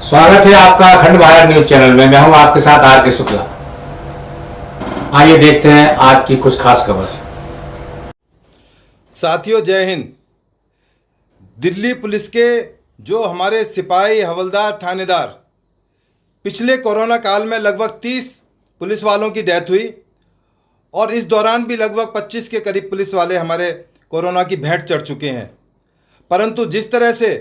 स्वागत है आपका अखंड भारत न्यूज चैनल में। मैं हूं आपके साथ आर के शुक्ला। आइए देखते हैं आज की कुछ खास खबर। साथियों, जय हिंद। दिल्ली पुलिस के जो हमारे सिपाही, हवलदार, थानेदार, पिछले कोरोना काल में लगभग 30 पुलिस वालों की डेथ हुई और इस दौरान भी लगभग 25 के करीब पुलिस वाले हमारे कोरोना की भेंट चढ़ चुके हैं। परंतु जिस तरह से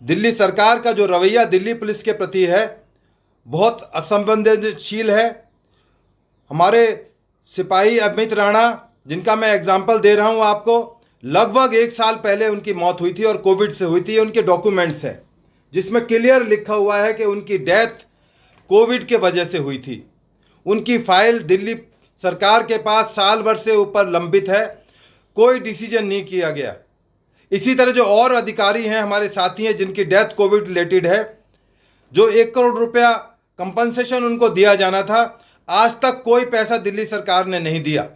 दिल्ली सरकार का जो रवैया दिल्ली पुलिस के प्रति है, बहुत असंवेदनशील है। हमारे सिपाही अमित राणा, जिनका मैं एग्जाम्पल दे रहा हूं आपको, लगभग 1 साल पहले उनकी मौत हुई थी और कोविड से हुई थी। उनके डॉक्यूमेंट्स हैं जिसमें क्लियर लिखा हुआ है कि उनकी डेथ कोविड के वजह से हुई थी। उनकी फाइल दिल्ली सरकार के पास साल भर से ऊपर लंबित है, कोई डिसीजन नहीं किया गया। इसी तरह जो और अधिकारी हैं, हमारे साथी हैं, जिनकी डेथ कोविड रिलेटेड है, जो 1 करोड़ रुपया कंपनसेशन उनको दिया जाना था, आज तक कोई पैसा दिल्ली सरकार ने नहीं दिया।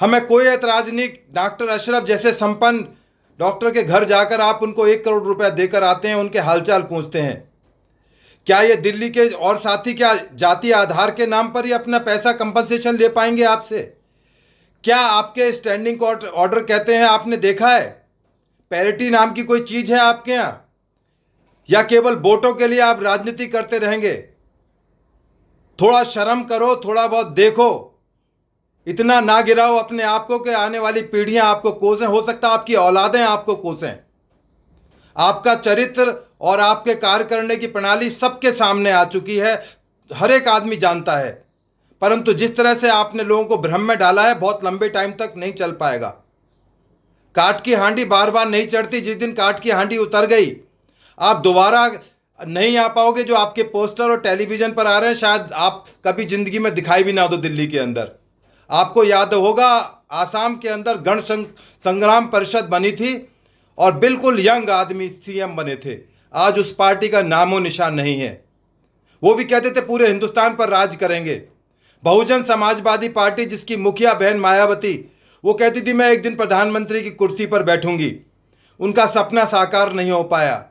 हमें कोई ऐतराज नहीं। डॉक्टर अशरफ जैसे संपन्न डॉक्टर के घर जाकर आप उनको 1 करोड़ रुपया देकर आते हैं, उनके हालचाल पूछते हैं। क्या ये दिल्ली के और साथी क्या जाति आधार के नाम पर ही अपना पैसा कंपनसेशन ले पाएंगे आपसे? क्या आपके स्टैंडिंग कोर्ट ऑर्डर कहते हैं, आपने देखा है? पैरिटी नाम की कोई चीज है आपके यहाँ, या केवल वोटों के लिए आप राजनीति करते रहेंगे? थोड़ा शर्म करो, थोड़ा बहुत देखो। इतना ना गिराओ अपने आप को कि आने वाली पीढ़ियां आपको कोसें, हो सकता है आपकी औलादें आपको कोसें। आपका चरित्र और आपके कार्य करने की प्रणाली सबके सामने आ चुकी है, हर एक आदमी जानता है। परंतु जिस तरह से आपने लोगों को भ्रम में डाला है, बहुत लंबे टाइम तक नहीं चल पाएगा। काठ की हांडी बार बार नहीं चढ़ती। जिस दिन काठ की हांडी उतर गई, आप दोबारा नहीं आ पाओगे। जो आपके पोस्टर और टेलीविजन पर आ रहे हैं, शायद आप कभी जिंदगी में दिखाई भी ना दो दिल्ली के अंदर। आपको याद होगा, आसाम के अंदर गण संग्राम परिषद बनी थी और बिल्कुल यंग आदमी सीएम बने थे। आज उस पार्टी का नामो निशान नहीं है। वो भी कहते थे पूरे हिंदुस्तान पर राज करेंगे। बहुजन समाजवादी पार्टी, जिसकी मुखिया बहन मायावती, वो कहती थी मैं एक दिन प्रधानमंत्री की कुर्सी पर बैठूंगी। उनका सपना साकार नहीं हो पाया।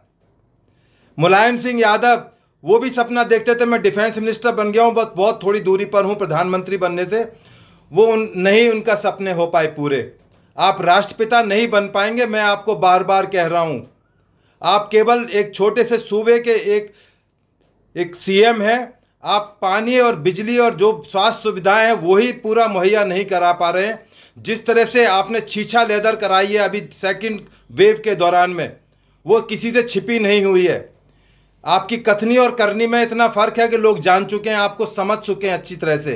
मुलायम सिंह यादव, वो भी सपना देखते थे मैं डिफेंस मिनिस्टर बन गया हूं, बस बहुत थोड़ी दूरी पर हूं प्रधानमंत्री बनने से। वो नहीं, उनका सपने हो पाए पूरे। आप राष्ट्रपिता नहीं बन पाएंगे, मैं आपको बार बार कह रहा हूं। आप केवल एक छोटे से सूबे के एक सीएम हैं। आप पानी और बिजली और जो स्वास्थ्य सुविधाएं हैं वही पूरा मुहैया नहीं करा पा रहे हैं। जिस तरह से आपने छीछा लेदर कराई है अभी सेकंड वेव के दौरान में, वो किसी से छिपी नहीं हुई है। आपकी कथनी और करनी में इतना फर्क है कि लोग जान चुके हैं, आपको समझ चुके हैं अच्छी तरह से।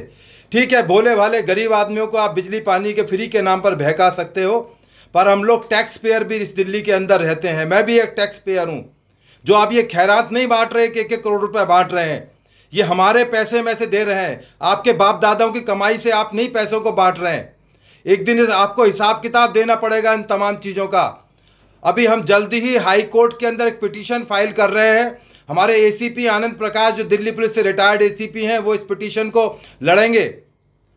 ठीक है, भोले भाले गरीब आदमियों को आप बिजली पानी के फ्री के नाम पर बहका सकते हो, पर हम लोग टैक्स पेयर भी इस दिल्ली के अंदर रहते हैं। मैं भी एक टैक्स पेयर हूं। जो आप ये खैरात नहीं बांट रहे कि 1-1 करोड़ रुपए बांट रहे हैं, ये हमारे पैसे में से दे रहे हैं। आपके बाप दादाओं की कमाई से आप नहीं पैसों को बांट रहे हैं। एक दिन आपको हिसाब किताब देना पड़ेगा इन तमाम चीज़ों का। अभी हम जल्दी ही हाई कोर्ट के अंदर एक पिटीशन फाइल कर रहे हैं। हमारे एसीपी आनंद प्रकाश, जो दिल्ली पुलिस से रिटायर्ड एसीपी हैं, वो इस पिटीशन को लड़ेंगे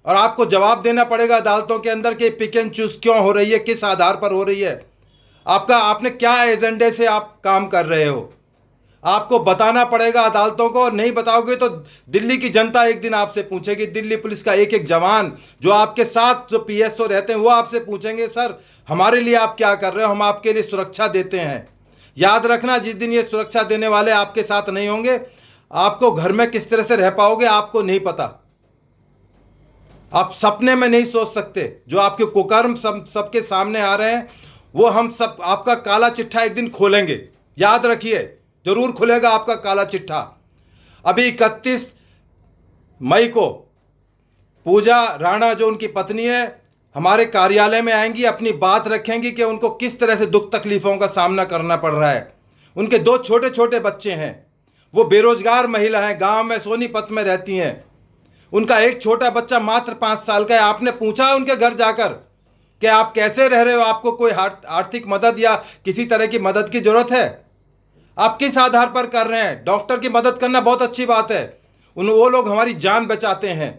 और आपको जवाब देना पड़ेगा अदालतों के अंदर कि पिक एंड चूज क्यों हो रही है, किस आधार पर हो रही है, आपने क्या एजेंडे से आप काम कर रहे हो। आपको बताना पड़ेगा अदालतों को, और नहीं बताओगे तो दिल्ली की जनता एक दिन आपसे पूछेगी। दिल्ली पुलिस का एक एक जवान, जो आपके साथ जो पीएसओ रहते हैं, वो आपसे पूछेंगे सर हमारे लिए आप क्या कर रहे हो, हम आपके लिए सुरक्षा देते हैं। याद रखना, जिस दिन ये सुरक्षा देने वाले आपके साथ नहीं होंगे, आपको घर में किस तरह से रह पाओगे आपको नहीं पता। आप सपने में नहीं सोच सकते। जो आपके कुकर्म सबके सामने आ रहे हैं, वो हम सब आपका काला चिट्ठा एक दिन खोलेंगे। याद रखिए, जरूर खुलेगा आपका काला चिट्ठा। अभी 31 मई को पूजा राणा, जो उनकी पत्नी है, हमारे कार्यालय में आएंगी, अपनी बात रखेंगी कि उनको किस तरह से दुख तकलीफों का सामना करना पड़ रहा है। उनके 2 छोटे छोटे बच्चे हैं, वो बेरोजगार महिला हैं, गांव में सोनीपत में रहती हैं। उनका एक छोटा बच्चा मात्र 5 साल का है। आपने पूछा उनके घर जाकर कि आप कैसे रह रहे हो, आपको कोई आर्थिक मदद या किसी तरह की मदद की जरूरत है? आप किस आधार पर कर रहे हैं? डॉक्टर की मदद करना बहुत अच्छी बात है, वो लोग हमारी जान बचाते हैं।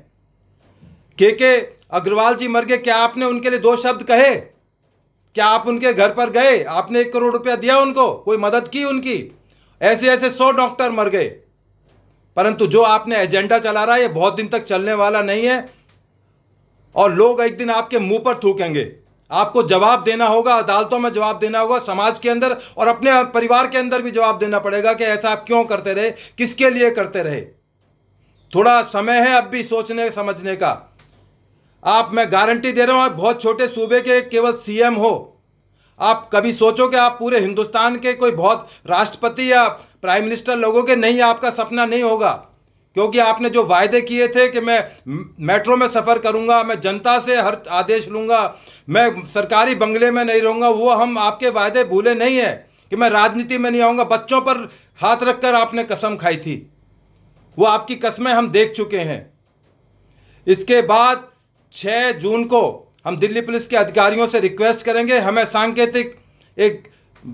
के अग्रवाल जी मर गए, क्या आपने उनके लिए 2 शब्द कहे? क्या आप उनके घर पर गए? आपने 1 करोड़ रुपया दिया उनको? कोई मदद की उनकी? ऐसे ऐसे 100 डॉक्टर मर गए। परंतु जो आपने एजेंडा चला रहा है ये बहुत दिन तक चलने वाला नहीं है और लोग एक दिन आपके मुंह पर थूकेंगे। आपको जवाब देना होगा, अदालतों में जवाब देना होगा, समाज के अंदर और अपने परिवार के अंदर भी जवाब देना पड़ेगा कि ऐसा आप क्यों करते रहे, किसके लिए करते रहे। थोड़ा समय है अब भी सोचने समझने का। मैं गारंटी दे रहा हूं, आप बहुत छोटे सूबे के केवल सीएम हो, आप कभी सोचो कि आप पूरे हिंदुस्तान के कोई बहुत राष्ट्रपति या प्राइम मिनिस्टर लोगों के नहीं, आपका सपना नहीं होगा। क्योंकि आपने जो वायदे किए थे कि मैं मेट्रो में सफ़र करूंगा, मैं जनता से हर आदेश लूंगा, मैं सरकारी बंगले में नहीं रहूंगा, वो हम आपके वायदे भूले नहीं है। कि मैं राजनीति में नहीं आऊंगा, बच्चों पर हाथ रखकर आपने कसम खाई थी, वो आपकी कस्में हम देख चुके हैं। इसके बाद 6 जून को हम दिल्ली पुलिस के अधिकारियों से रिक्वेस्ट करेंगे, हमें सांकेतिक एक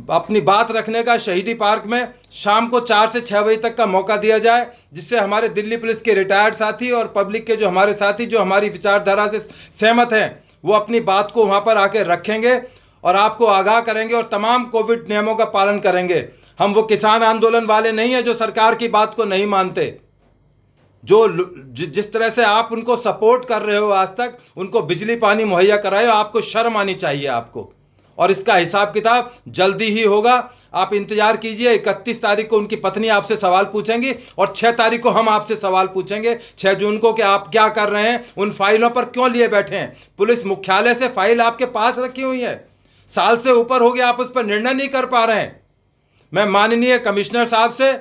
अपनी बात रखने का शहीदी पार्क में शाम को 4 से 6 बजे तक का मौका दिया जाए, जिससे हमारे दिल्ली पुलिस के रिटायर्ड साथी और पब्लिक के जो हमारे साथी जो हमारी विचारधारा से सहमत हैं वो अपनी बात को वहां पर आके रखेंगे और आपको आगाह करेंगे और तमाम कोविड नियमों का पालन करेंगे। हम वो किसान आंदोलन वाले नहीं हैं जो सरकार की बात को नहीं मानते। जो जिस तरह से आप उनको सपोर्ट कर रहे हो आज तक, उनको बिजली पानी मुहैया कराए, आपको शर्म आनी चाहिए आपको। और इसका हिसाब किताब जल्दी ही होगा, आप इंतजार कीजिए। 31 तारीख को उनकी पत्नी आपसे सवाल पूछेंगी और 6 तारीख को हम आपसे सवाल पूछेंगे 6 जून को कि आप क्या कर रहे हैं, उन फाइलों पर क्यों लिए बैठे हैं। पुलिस मुख्यालय से फाइल आपके पास रखी हुई है, साल से ऊपर हो गया, आप उस पर निर्णय नहीं कर पा रहे हैं। मैं माननीय कमिश्नर साहब से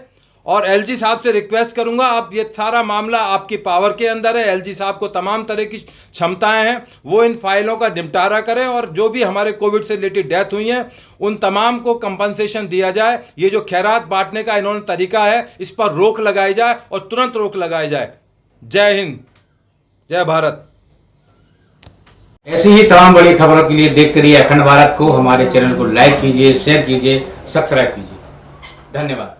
और एलजी साहब से रिक्वेस्ट करूंगा, आप ये सारा मामला आपकी पावर के अंदर है, एलजी साहब को तमाम तरह की क्षमताएं हैं, वो इन फाइलों का निपटारा करें और जो भी हमारे कोविड से रिलेटेड डेथ हुई हैं उन तमाम को कंपनसेशन दिया जाए। ये जो खैरात बांटने का इन्होंने तरीका है, इस पर रोक लगाई जाए और तुरंत रोक लगाई जाए। जय हिंद, जय भारत। ऐसी ही तमाम बड़ी खबरों के लिए देखते रहिए अखंड भारत को। हमारे चैनल को लाइक कीजिए, शेयर कीजिए, सब्सक्राइब कीजिए। धन्यवाद।